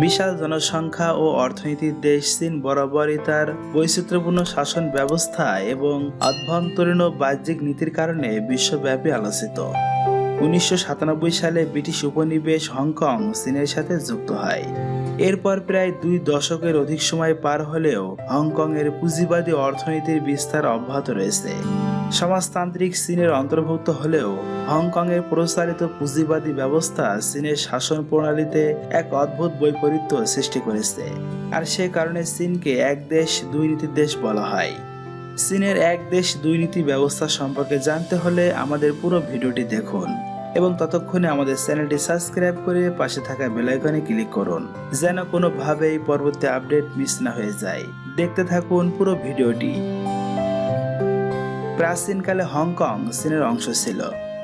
বিশাল জনসংখ্যা ও অর্থনীতির দেশ চীন বরাবরই তার বৈচিত্র্যপূর্ণ শাসন ব্যবস্থা এবং অভ্যন্তরীণ ও বাহ্যিক নীতির কারণে বিশ্বব্যাপী আলোচিত। 1997 সালে ব্রিটিশ উপনিবেশ হংকং চীনের সাথে যুক্ত হয়। এরপর প্রায় 2 দশকের অধিক সময় পার হলেও হংকং এর পুঁজিবাদী অর্থনীতির বিস্তার অব্যাহত রয়েছে। সমাজতান্ত্রিক চীনের অন্তর্ভুক্ত হলেও হংকং এর প্রচারিত পুঁজিবাদী ব্যবস্থা চীনের শাসন প্রণালীতে এক অদ্ভুত বৈপরীত্য সৃষ্টি করেছে, আর সে কারণে চীনকে এক দেশ দুই নীতির দেশ বলা হয়। চীনের এক দেশ দুই নীতি ব্যবস্থা সম্পর্কে জানতে হলে আমাদের পুরো ভিডিওটি দেখুন এবং ততক্ষণে আমাদের চ্যানেলটি সাবস্ক্রাইব করে পাশে থাকা বেল আইকনে ক্লিক করুন, যেন কোনোভাবেই পরবর্তী আপডেট মিস না হয়ে যায়। দেখতে থাকুন পুরো ভিডিওটি। প্রাচীনকালে হংকং চীনের অংশ ছিল।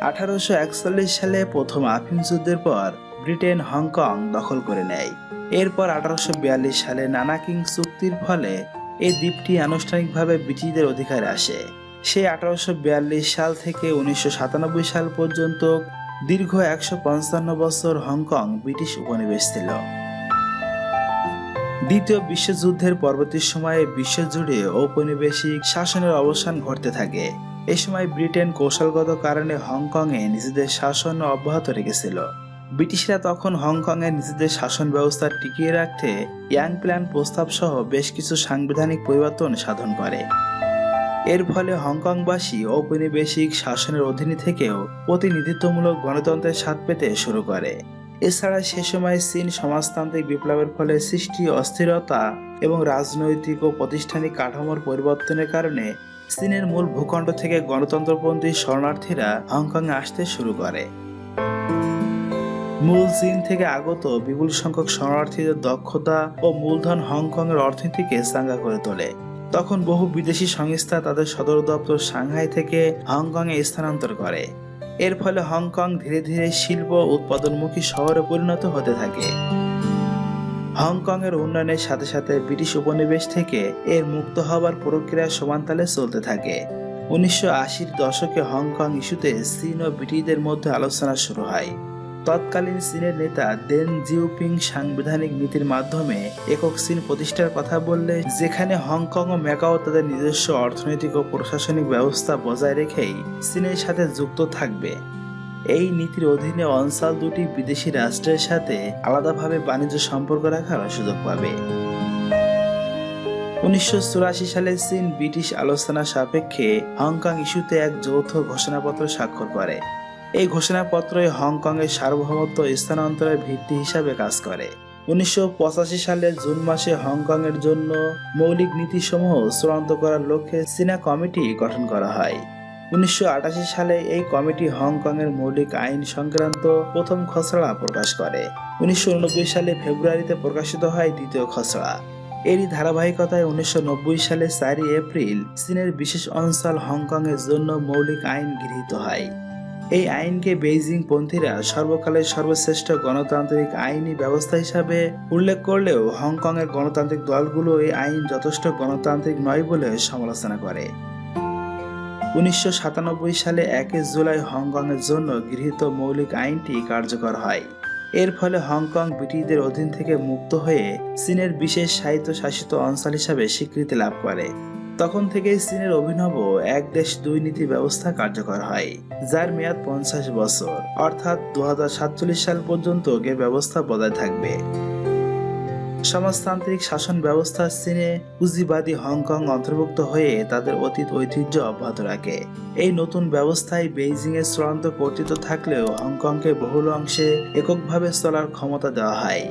1841 সালে প্রথম আফিম যুদ্ধের পর ব্রিটেন হংকং দখল করে নেয়। এরপর 1842 সালে নানাকিং চুক্তির ফলে এই দ্বীপটি আনুষ্ঠানিকভাবে ব্রিটিশদের অধিকারে আসে। সেই 1842 সাল থেকে 1997 সাল পর্যন্ত দীর্ঘ 155 বছর হংকং ব্রিটিশ উপনিবেশ ছিল। দ্বিতীয় বিশ্বযুদ্ধের পরবর্তী সময়ে বিশ্বজুড়ে ঔপনিবেশিক শাসনের অবসান ঘটতে থাকে। এ সময় ব্রিটেন কৌশলগত কারণে হংকংয়ে নিজেদের শাসন অব্যাহত রেখেছিল। ব্রিটিশরা তখন হংকংয়ে নিজেদের শাসন ব্যবস্থা টিকিয়ে রাখতে ইয়াং প্ল্যান প্রস্তাব সহ বেশ কিছু সাংবিধানিক পরিবর্তন সাধন করে। এর ফলে হংকংবাসী ঔপনিবেশিক শাসনের অধীনে থেকেও প্রতিনিধিত্বমূলক গণতন্ত্রের স্বাদ পেতে শুরু করে। এছাড়া সে সময় চীন সমাজতান্ত্রিক বিপ্লবের ফলে সৃষ্টি অস্থিরতা এবং রাজনৈতিক ও প্রাতিষ্ঠানিক কাঠামোর পরিবর্তনের কারণে চীনের মূল ভূখণ্ড থেকে গণতন্ত্রপন্থী শরণার্থীরা হংকংয়ে আসতে শুরু করে। মূল চীন থেকে আগত বিপুল সংখ্যক শরণার্থীদের দক্ষতা ও মূলধন হংকংয়ের অর্থনীতিকে চাঙ্গা করে তোলে। তখন বহু বিদেশি সংস্থা তাদের সদর দপ্তর সাংহাই থেকে হংকংয়ে স্থানান্তর করে। এর ফলে হংকং ধীরে ধীরে শিল্প উৎপাদনমুখী শহরে পরিণত হতে থাকে। হংকং এর উন্নয়নের সাথে সাথে ব্রিটিশ উপনিবেশ থেকে এর মুক্ত হবার প্রক্রিয়া সমানতালে চলতে থাকে। 1980-র দশকে হংকং ইস্যুতে চীন ও ব্রিটিশদের মধ্যে আলোচনা শুরু হয়। তৎকালীন চীনের নেতা দেন জিওপিং সাংবিধানিক নীতির মাধ্যমে একক চীন প্রতিষ্ঠার কথা বললে, যেখানে হংকং ও ম্যাকাও তাদের নিজস্ব অর্থনৈতিক ও প্রশাসনিক ব্যবস্থা বজায় রেখেই চীনের সাথে যুক্ত থাকবে। এই নীতির অধীনে অঞ্চল দুটি বিদেশি রাষ্ট্রের সাথে আলাদাভাবে বাণিজ্য সম্পর্ক রাখার সুযোগ পাবে। 1984 সালে চীন ব্রিটিশ আলোচনা সাপেক্ষে হংকং ইস্যুতে এক যৌথ ঘোষণাপত্র স্বাক্ষর করে। এই ঘোষণাপত্রই হংকং এর সার্বভৌমত্ব স্থানান্তরের ভিত্তি হিসাবে কাজ করে। 1985 সালের জুন মাসে হংকং এর জন্য মৌলিক নীতিসমূহ চূড়ান্ত করার লক্ষ্যে চীনা কমিটি গঠন করা হয়। 1988 সালে এই কমিটি হংকং এর মৌলিক আইন সংক্রান্ত প্রথম খসড়া প্রকাশ করে। 1989 সালে ফেব্রুয়ারিতে প্রকাশিত হয় দ্বিতীয় খসড়া। এরই ধারাবাহিকতায় 1990 সালে 4 এপ্রিল চীনের বিশেষ অঞ্চল হংকং এর জন্য মৌলিক আইন গৃহীত হয়। এই আইনকে বেইজিং পন্থীরা সর্বকালের সর্বশ্রেষ্ঠ গণতান্ত্রিক আইনি ব্যবস্থা হিসাবে উল্লেখ করলেও হংকং এর গণতান্ত্রিক দলগুলো এই আইন যথেষ্ট গণতান্ত্রিক নয় বলে সমালোচনা করে। 1997 সালে 1 জুলাই হংকং এর জন্য গৃহীত মৌলিক আইনটি কার্যকর হয়। এর ফলে হংকং ব্রিটিশদের অধীন থেকে মুক্ত হয়ে চীনের বিশেষ স্বায়ত্তশাসিত অঞ্চল হিসাবে স্বীকৃতি লাভ করে। তখন থেকেই চীনের অভিনব এক দেশ দুই নীতি ব্যবস্থা কার্যকর হয়, যার মেয়াদ 50 বছর, অর্থাৎ 2047 সাল পর্যন্ত এ ব্যবস্থা বজায় থাকবে। সমাজতান্ত্রিক শাসন ব্যবস্থা চীনে পুঁজিবাদী হংকং অন্তর্ভুক্ত হয়ে তাদের অতীত ঐতিহ্য অব্যাহত রাখে। এই নতুন ব্যবস্থায় বেইজিং এর চূড়ান্ত কর্তৃত্ব থাকলেও হংকংকে বহুল অংশে এককভাবে চলার ক্ষমতা দেওয়া হয়।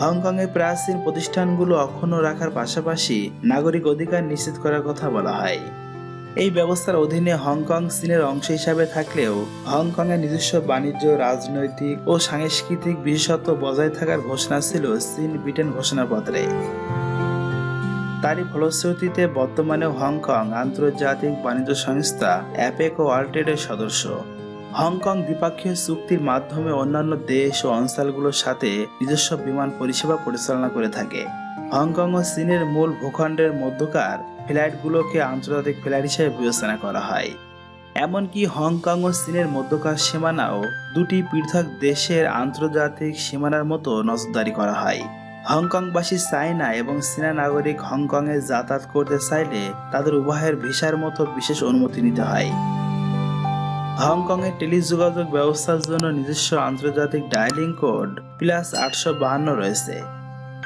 হংকং এর প্রাচীন প্রতিষ্ঠানগুলো অক্ষুণ্ণ রাখার পাশাপাশি নাগরিক অধিকার নিশ্চিত করার কথা বলা হয়। এই ব্যবস্থার অধীনে হংকং চীনের অংশ হিসাবে থাকলেও হংকং এর নিজস্ব বাণিজ্য, রাজনৈতিক ও সাংস্কৃতিক বিশেষত্ব বজায় থাকার ঘোষণা ছিল চীন ব্রিটেন ঘোষণাপত্রে। তারই ফলশ্রুতিতে বর্তমানে হংকং আন্তর্জাতিক বাণিজ্য সংস্থা অ্যাপেক ও ওয়ার্ল্ড ট্রেডের সদস্য। হংকং দ্বিপাক্ষিক চুক্তির মাধ্যমে অন্যান্য দেশ ও অঞ্চলগুলোর সাথে নিজস্ব বিমান পরিষেবা পরিচালনা করে থাকে। হংকং ও চীনের মূল ভূখণ্ডের মধ্যকার ফ্লাইটগুলোকে আন্তর্জাতিক ফ্লাইট হিসেবে বিবেচনা করা হয়। এমনকি হংকং ও চীনের মধ্যকার সীমানাও দুটি পৃথক দেশের আন্তর্জাতিক সীমানার মতো নজরদারি করা হয়। হংকংবাসী চায়না এবং চীনা নাগরিক হংকংয়ে যাতায়াত করতে চাইলে তাদের উভয়ের ভিসার মতো বিশেষ অনুমতি নিতে হয়। হংকংয়ের টেলিযোগাযোগ ব্যবস্থার জন্য নিজস্ব আন্তর্জাতিক ডায়ালিং কোড +852 রয়েছে।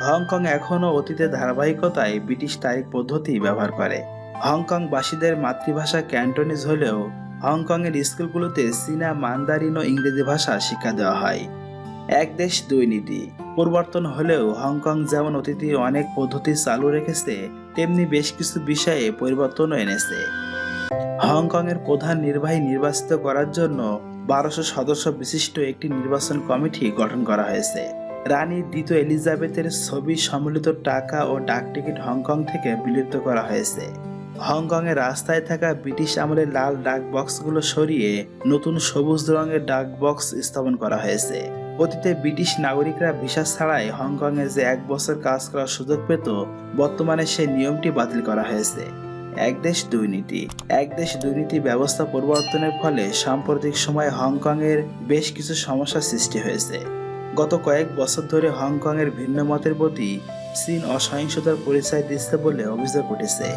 হংকং এখনও অতীতের ধারাবাহিকতায় ব্রিটিশ তারিখ পদ্ধতি ব্যবহার করে। হংকংবাসীদের মাতৃভাষা ক্যান্টোনিজ হলেও হংকংয়ের স্কুলগুলোতে চীনা, মান্দারিন ও ইংরেজি ভাষা শিক্ষা দেওয়া হয়। এক দেশ দুই নীতি পরিবর্তন হলেও হংকং যেমন অতীতে অনেক পদ্ধতি চালু রেখেছে, তেমনি বেশ কিছু বিষয়ে পরিবর্তনও এনেছে। হংকংয়ের প্রধান নির্বাহী নির্বাচিত করার জন্য 1200 সদস্য বিশিষ্ট একটি নির্বাচন কমিটি গঠন করা হয়েছে। রানী দ্বিতীয় এলিজাবেথের ছবি সম্মিলিত টাকা ও ডাকটিকিট হংকং থেকে বিলুপ্ত করা হয়েছে। হংকংয়ের রাস্তায় থাকা ব্রিটিশ আমলের লাল ডাক বক্সগুলো সরিয়ে নতুন সবুজ রঙের ডাক বক্স স্থাপন করা হয়েছে। অতীতে ব্রিটিশ নাগরিকরা ভিসা ছাড়াই হংকংয়ে যে 1 বছর কাজ করার সুযোগ পেত, বর্তমানে সেই নিয়মটি বাতিল করা হয়েছে। এক দেশ দুই নীতি। এক দেশ দুই নীতি ব্যবস্থা পরিবর্তনের ফলে সাম্প্রতিক সময়ে হংকংয়ের বেশ কিছু সমস্যার সৃষ্টি হয়েছে। গত কয়েক বছর ধরে হংকংয়ের ভিন্ন মতের প্রতি চীন অসহিংসতার পরিচয় দিচ্ছে বলে অভিযোগ উঠেছে।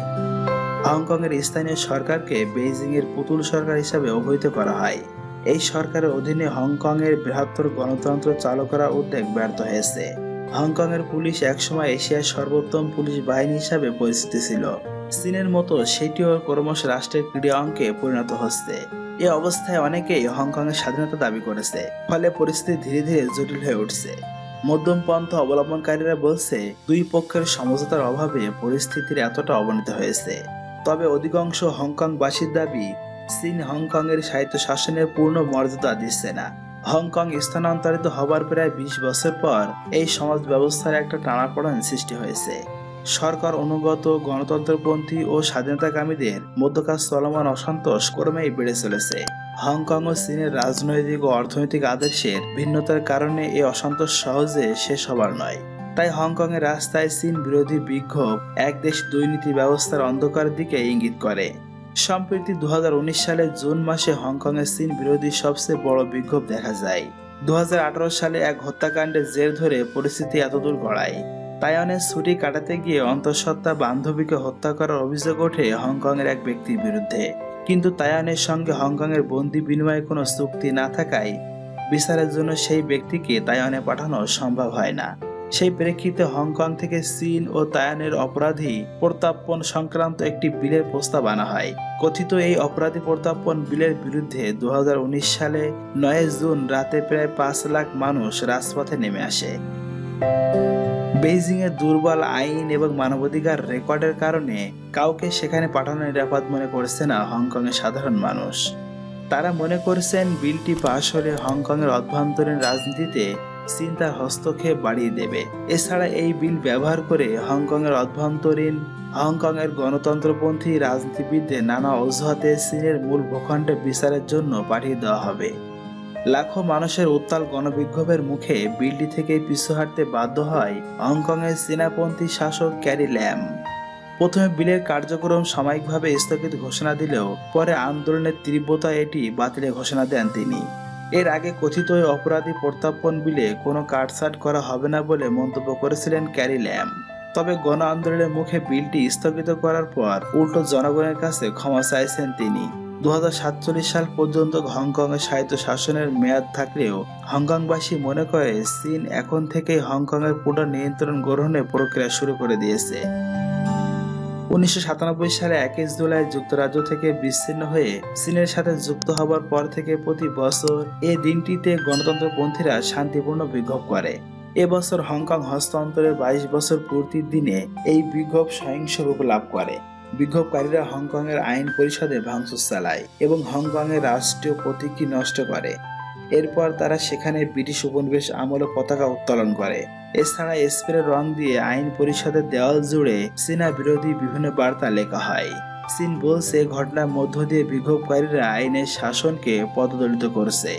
হংকংয়ের স্থানীয় সরকারকে বেইজিংয়ের পুতুল সরকার হিসাবে অভিহিত করা হয়। এই সরকারের অধীনে হংকংয়ের বৃহত্তর গণতন্ত্র চালু করার উদ্যোগ ব্যর্থ হয়েছে। হংকংয়ের পুলিশ একসময় এশিয়ার সর্বোত্তম পুলিশ বাহিনী হিসাবে পরিচিত ছিল। চীনের মতো সেটিও ক্রমশ রাষ্ট্রের ক্রীড়া অঙ্কে পরিণত হচ্ছে। এ অবস্থায় অনেকেই হংকংয়ের স্বাধীনতা দাবি করেছে, ফলে পরিস্থিতি ধীরে ধীরে জটিল হয়ে উঠছে। মধ্যম পন্থা অবলম্বনকারীরা বলছে, দুই পক্ষের সমঝোতার অভাবে পরিস্থিতির এতটা অবনতি হয়েছে। তবে অধিকাংশ হংকংবাসীর দাবি, চীন হংকংয়ের স্বায়ত্তশাসনের পূর্ণ মর্যাদা দিচ্ছে না। হংকং স্থানান্তরিত হবার প্রায় 20 বছর পর এই সমাজ ব্যবস্থার একটা টানাপোড়েন সৃষ্টি হয়েছে। সরকার অনুগত গণতন্ত্রপন্থী ও স্বাধীনতাকামীদের মধ্যকার চলমান অসন্তোষ ক্রমেই বেড়ে চলেছে। হংকং ও চীনের রাজনৈতিক ও অর্থনৈতিক আদর্শের ভিন্নতার কারণে এই অসন্তোষ সহজে শেষ হবার নয়। তাই হংকংয়ের রাস্তায় চীন বিরোধী বিক্ষোভ এক দেশ দুই নীতি ব্যবস্থার অন্ধকার দিকে ইঙ্গিত করে। সম্প্রতি 2019 সালের জুন মাসে হংকংয়ে চীন বিরোধী সবচেয়ে বড় বিক্ষোভ দেখা যায়। 2018 সালে এক হত্যাকাণ্ডের জের ধরে পরিস্থিতি এতদূর গড়ায়। তাইওয়ানের ছুটি কাটাতে গিয়ে অন্তঃসত্ত্বা বান্ধবীকে হত্যা করার অভিযোগ ওঠে হংকংয়ের এক ব্যক্তির বিরুদ্ধে। কিন্তু তাইওয়ানের সঙ্গে হংকংয়ের বন্দি বিনিময়ে কোনো চুক্তি না থাকায় বিচারের জন্য সেই ব্যক্তিকে তাইওয়ানে পাঠানো সম্ভব হয় না। সেই প্রেক্ষিতে হংকং থেকে চীন ও তাইওয়ানের অপরাধী প্রত্যার্পণ সংক্রান্ত একটি বিলের প্রস্তাব আনা হয়। কথিত এই অপরাধী প্রত্যার্পণ বিলের বিরুদ্ধে 2019 সালে 9 জুন রাতে প্রায় 5 লাখ মানুষ রাজপথে নেমে আসে। বেইজিংয়ের দুর্বল আইন এবং মানবাধিকার রেকর্ডের কারণে কাউকে সেখানে পাঠানো নিরাপদ মনে করছে না হংকংয়ের সাধারণ মানুষ। তারা মনে করছেন বিলটি পাশ হলে হংকংয়ের অভ্যন্তরীণ রাজনীতিতে চীন তার হস্তক্ষেপ বাড়িয়ে দেবে। এছাড়া এই বিল ব্যবহার করে হংকংয়ের গণতন্ত্রপন্থী রাজনীতিবিদদের নানা অজুহাতে চীনের মূল ভূখণ্ডে বিচারের জন্য পাঠিয়ে দেওয়া হবে। লাখো মানুষের উত্তাল গণবিক্ষোভের মুখে বিলটি থেকে পিছু হাঁটতে বাধ্য হয় হংকংয়ের চীনাপন্থী শাসক ক্যারি ল্যাম। প্রথমে বিলের কার্যক্রম সাময়িকভাবে স্থগিত ঘোষণা দিলেও পরে আন্দোলনের তীব্রতায় এটি বাতিলের ঘোষণা দেন তিনি। এর আগে কথিত অপরাধী প্রত্যার্পণ বিলে কোনো কাটছাঁট করা হবে না বলে মন্তব্য করেছিলেন ক্যারি ল্যাম। তবে গণ আন্দোলনের মুখে বিলটি স্থগিত করার পর উল্টো জনগণের কাছে ক্ষমা চাইছেন তিনি। 2047 সাল পর্যন্ত হংকংয়ের স্বায়ত্তশাসনের মেয়াদ থাকলেও হংকংবাসী মনে করে চীন এখন থেকেই হংকংয়ের পুরো নিয়ন্ত্রণ গ্রহণের প্রক্রিয়া শুরু করে দিয়েছে। 1997 সালে 21 জুলাই যুক্তরাজ্য থেকে বিচ্ছিন্ন হয়ে চীনের সাথে যুক্ত হবার পর থেকে প্রতি বছর এই দিনটিতে গণতন্ত্রপন্থীরা শান্তিপূর্ণ বিক্ষোভ করে। এবছর হংকং হস্তান্তরের 22 বছর পূর্তির দিনে এই বিক্ষোভ সহিংস রূপ লাভ করে। বিক্ষোভকারীরা হংকংয়ের আইন পরিষদে ভাঙচুর চালায় এবং হংকংয়ের রাষ্ট্রীয় প্রতীকী নষ্ট করে। এরপর তারা সেখানে ব্রিটিশ উপনিবেশ আমলে পতাকা উত্তোলন করে। এছাড়া স্প্রে রং দিয়ে আইন পরিষদের দেওয়াল জুড়ে চীনা বিরোধী বিভিন্ন বার্তা লেখা হয়। চীন বলছে ঘটনার মধ্য দিয়ে বিক্ষোভকারীরা আইনের শাসনকে পদদলিত করছে।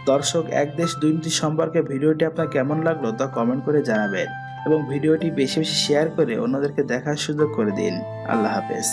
দর্শক, এক দেশ দুই নীতি সম্পর্কে ভিডিওটি আপনার কেমন লাগলো তা কমেন্ট করে জানাবেন এবং ভিডিওটি বেশি বেশি শেয়ার করে অন্যদেরকে দেখার সুযোগ করে দিন। আল্লাহ হাফেজ।